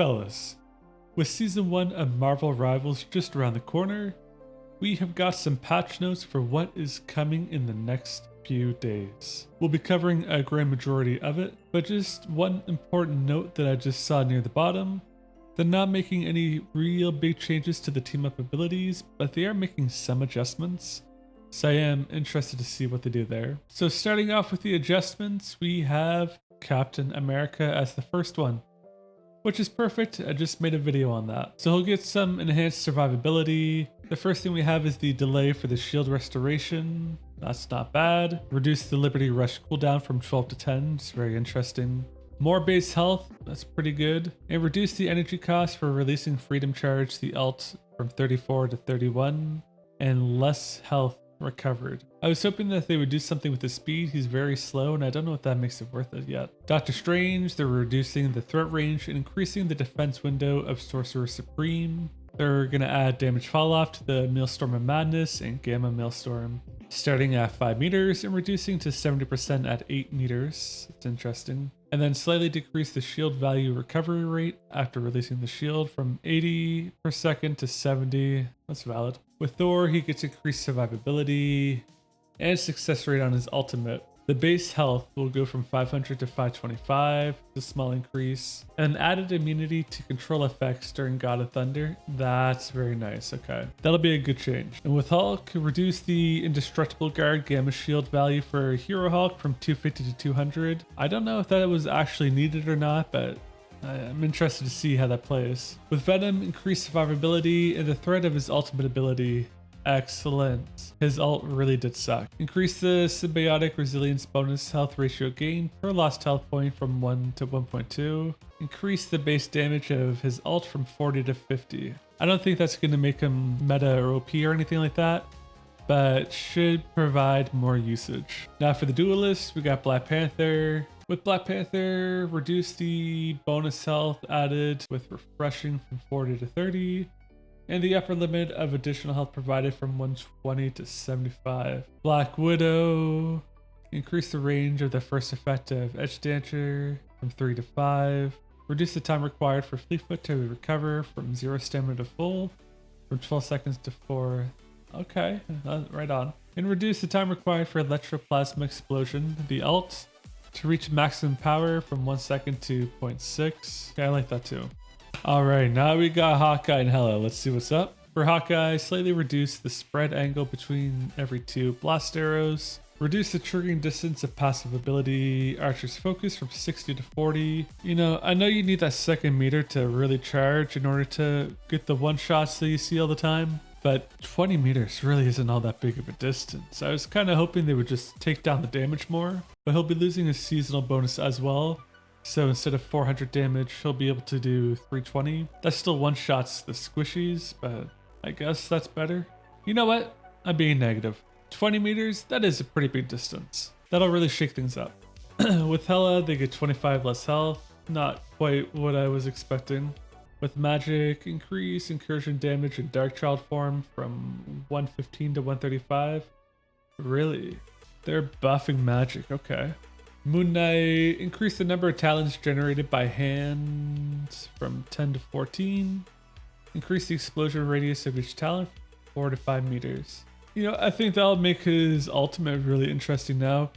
Fellas, with Season 1 of Marvel Rivals just around the corner, we have got some patch notes for what is coming in the next few days. We'll be covering a grand majority of it, but just one important note that I just saw near the bottom. They're not making any real big changes to the team up abilities, but they are making some adjustments. So I am interested to see what they do there. So starting off with the adjustments, we have Captain America as the first one, which is perfect. I just made a video on that. So he'll get some enhanced survivability. The first thing we have is the delay for the shield restoration. That's not bad. Reduce the Liberty Rush cooldown from 12 to 10. It's very interesting. More base health. That's pretty good. And reduce the energy cost for releasing Freedom Charge, the ult, from 34 to 31. And less health recovered. I was hoping that they would do something with his speed. He's very slow and I don't know if that makes it worth it yet. Doctor Strange, they're reducing the threat range and increasing the defense window of Sorcerer Supreme. They're going to add damage fall off to the Maelstrom of Madness and Gamma Maelstrom, starting at 5 meters and reducing to 70% at 8 meters. It's interesting. And then slightly decrease the shield value recovery rate after releasing the shield from 80 per second to 70. That's valid. With Thor, he gets increased survivability and success rate on his ultimate. The base health will go from 500 to 525, a small increase. And added immunity to control effects during God of Thunder. That's very nice, okay. That'll be a good change. And with Hulk, reduce the Indestructible Guard Gamma Shield value for Hero Hulk from 250 to 200. I don't know if that was actually needed or not, but I'm interested to see how that plays. With Venom, increased survivability and the threat of his ultimate ability. Excellent. His ult really did suck. Increase the symbiotic resilience bonus health ratio gain per lost health point from 1 to 1.2. Increase the base damage of his ult from 40 to 50. I don't think that's going to make him meta or OP or anything like that, but should provide more usage. Now for the Duelist, we got Black Panther. With Black Panther, reduce the bonus health added with refreshing from 40 to 30. And the upper limit of additional health provided from 120 to 75. Black Widow, increase the range of the first effect of Edge Dancer from 3 to 5. Reduce the time required for Fleetfoot to recover from 0 stamina to full, from 12 seconds to 4. Okay, right on. And reduce the time required for Electroplasma Explosion, the ult, to reach maximum power from 1 second to 0.6. Okay, I like that too. Alright, now we got Hawkeye and Hela. Let's see what's up. For Hawkeye, slightly reduce the spread angle between every 2 blast arrows. Reduce the triggering distance of passive ability Archer's Focus from 60 to 40. You know, I know you need that second meter to really charge in order to get the one-shots that you see all the time, but 20 meters really isn't all that big of a distance. I was kind of hoping they would just take down the damage more, but he'll be losing his seasonal bonus as well. So instead of 400 damage, he'll be able to do 320. That still one-shots the squishies, but I guess that's better. You know what? I'm being negative. 20 meters, that is a pretty big distance. That'll really shake things up. With Hela, they get 25 less health. Not quite what I was expecting. With Magik, increase incursion damage in Dark Child form from 115 to 135. Really? They're buffing Magik, okay. Moon Knight, increase the number of talents generated by hand from 10 to 14. Increase the explosion radius of each talent from 4 to 5 meters. You know, I think that'll make his ultimate really interesting now.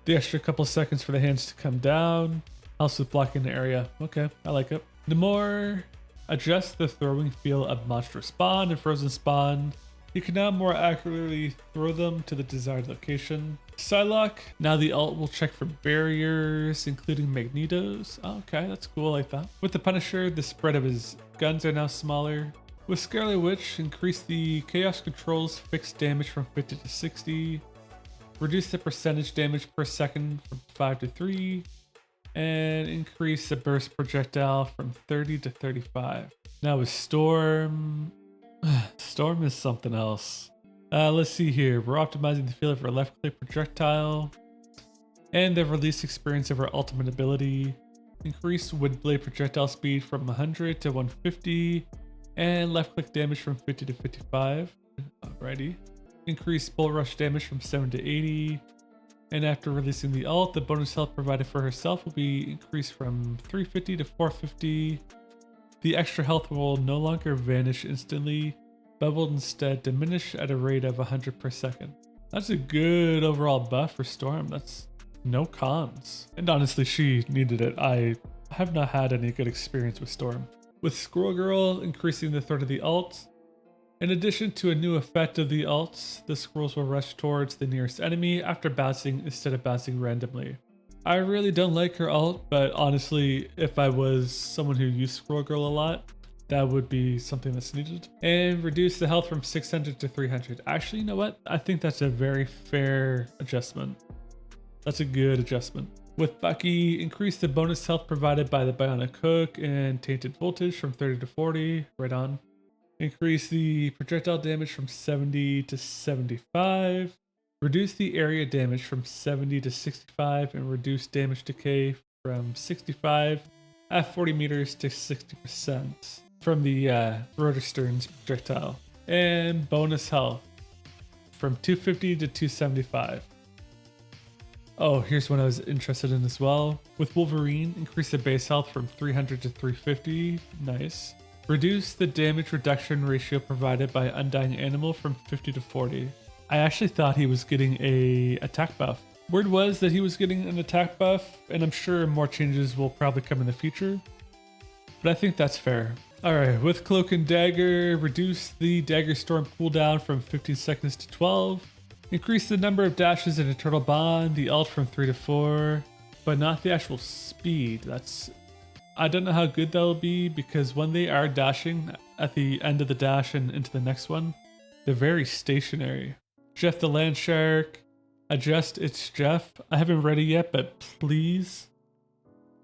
The extra couple seconds for the hands to come down. Helps with blocking the area. Okay, I like it. Namor, adjust the throwing feel of monstrous spawn and frozen spawn. You can now more accurately throw them to the desired location. Psylocke, now the ult will check for barriers, including magnetos. Oh, okay, that's cool, I like that. With the Punisher, the spread of his guns are now smaller. With Scarlet Witch, increase the Chaos Control's fixed damage from 50 to 60. Reduce the percentage damage per second from 5 to 3. And increase the burst projectile from 30 to 35. Now with Storm... Storm is something else. Let's see here. We're optimizing the feel of our left click projectile and the release experience of our ultimate ability. Increase Windblade projectile speed from 100 to 150 and left click damage from 50 to 55. Alrighty. Increase Bull Rush damage from 7 to 80. And after releasing the ult, the bonus health provided for herself will be increased from 350 to 450. The extra health will no longer vanish instantly, but will instead diminish at a rate of 100 per second. That's a good overall buff for Storm. That's no cons. And honestly, she needed it. I have not had any good experience with Storm. With Squirrel Girl increasing the threat of the ult, in addition to a new effect of the ults, the squirrels will rush towards the nearest enemy after bouncing instead of bouncing randomly. I really don't like her ult, but honestly, if I was someone who used Squirrel Girl a lot, that would be something that's needed. And reduce the health from 600 to 300. Actually, you know what? I think that's a very fair adjustment. That's a good adjustment. With Bucky, increase the bonus health provided by the Bionic Hook and Tainted Voltage from 30 to 40. Right on. Increase the projectile damage from 70 to 75. Reduce the area damage from 70 to 65 and reduce damage decay from 65 at 40 meters to 60% from the rotor stern's projectile. And bonus health from 250 to 275. Oh, here's one I was interested in as well. With Wolverine, increase the base health from 300 to 350. Nice. Reduce the damage reduction ratio provided by Undying Animal from 50 to 40. I actually thought he was getting a attack buff. Word was that he was getting an attack buff, and I'm sure more changes will probably come in the future. But I think that's fair. Alright, with Cloak and Dagger, reduce the Dagger Storm cooldown from 15 seconds to 12. Increase the number of dashes in Eternal Bond, the ult from 3 to 4, but not the actual speed. I don't know how good that'll be because when they are dashing at the end of the dash and into the next one, they're very stationary. Jeff the Land Shark, adjust its Jeff. I haven't read it yet, but please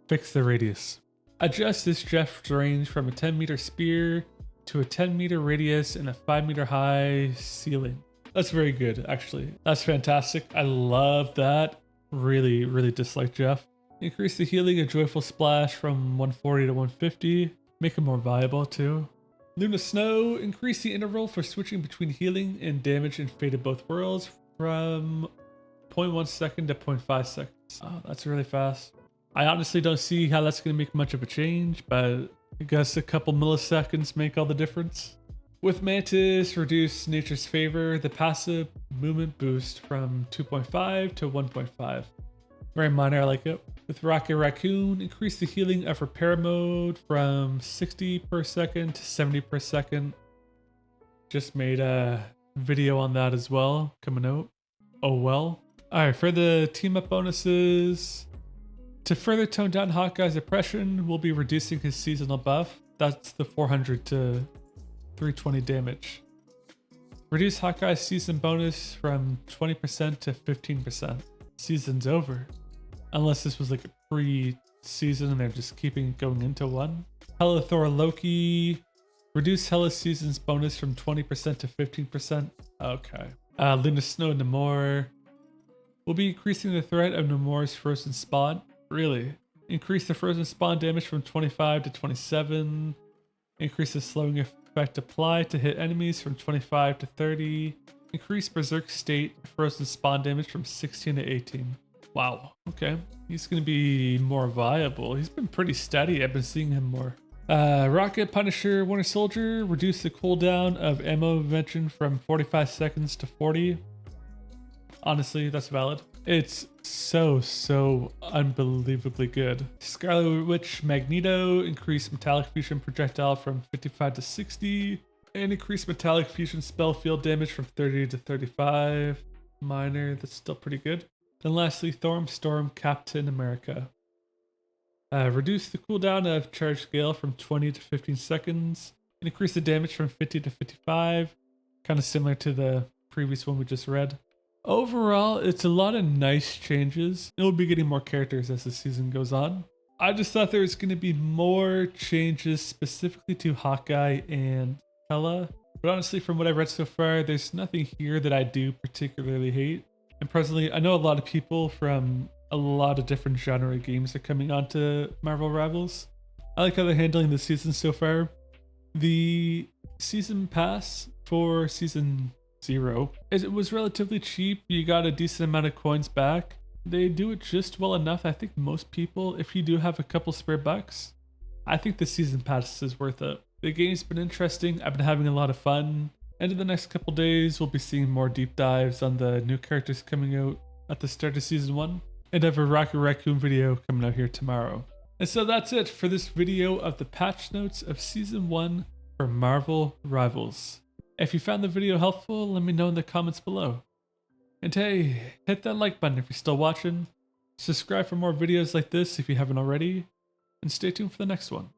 fix the radius. Adjust this Jeff's range from a 10-meter spear to a 10-meter radius and a 5-meter high ceiling. That's very good, actually. That's fantastic. I love that. Really, really dislike Jeff. Increase the healing of Joyful Splash from 140 to 150. Make it more viable too. Luna Snow, increase the interval for switching between healing and damage in Fate of Both Worlds from 0.1 second to 0.5 seconds. Oh, that's really fast. I honestly don't see how that's going to make much of a change, but I guess a couple milliseconds make all the difference. With Mantis, reduce Nature's Favor, the passive movement boost from 2.5 to 1.5. Very minor, I like it. With Rocket Raccoon, increase the healing of Repair Mode from 60 per second to 70 per second. Just made a video on that as well, coming out. Oh well. Alright, for the team up bonuses, to further tone down Hawkeye's oppression, we'll be reducing his seasonal buff. That's the 400 to 320 damage. Reduce Hawkeye's season bonus from 20% to 15%. Season's over. Unless this was like a pre-season and they're just keeping it going into one. Hela Thor Loki. Reduce Hela's season's bonus from 20% to 15%. Okay. Luna Snow Namor. We'll be increasing the threat of Namor's frozen spawn. Really? Increase the frozen spawn damage from 25 to 27. Increase the slowing effect applied to hit enemies from 25 to 30. Increase Berserk State frozen spawn damage from 16 to 18. Wow, okay. He's going to be more viable. He's been pretty steady. I've been seeing him more. Rocket, Punisher, Winter Soldier. Reduce the cooldown of ammo invention from 45 seconds to 40. Honestly, that's valid. It's so unbelievably good. Scarlet Witch, Magneto. Increase Metallic Fusion projectile from 55 to 60. And increase Metallic Fusion spell field damage from 30 to 35. Minor, that's still pretty good. Then lastly, Storm, Captain America. Reduce the cooldown of Charged Gale from 20 to 15 seconds. And increase the damage from 50 to 55. Kind of similar to the previous one we just read. Overall, it's a lot of nice changes. It will be getting more characters as the season goes on. I just thought there was going to be more changes specifically to Hawkeye and Hela. But honestly, from what I've read so far, there's nothing here that I do particularly hate. And personally, I know a lot of people from a lot of different genre games are coming onto Marvel Rivals. I like how they're handling the season so far. The season pass for season 0, it was relatively cheap. You got a decent amount of coins back. They do it just well enough. I think most people, if you do have a couple spare bucks, I think the season pass is worth it. The game's been interesting, I've been having a lot of fun, and in the next couple days we'll be seeing more deep dives on the new characters coming out at the start of season 1, and I have a Rocket Raccoon video coming out here tomorrow. And so that's it for this video of the patch notes of season 1 for Marvel Rivals. If you found the video helpful, let me know in the comments below. And hey, hit that like button if you're still watching, subscribe for more videos like this if you haven't already, and stay tuned for the next one.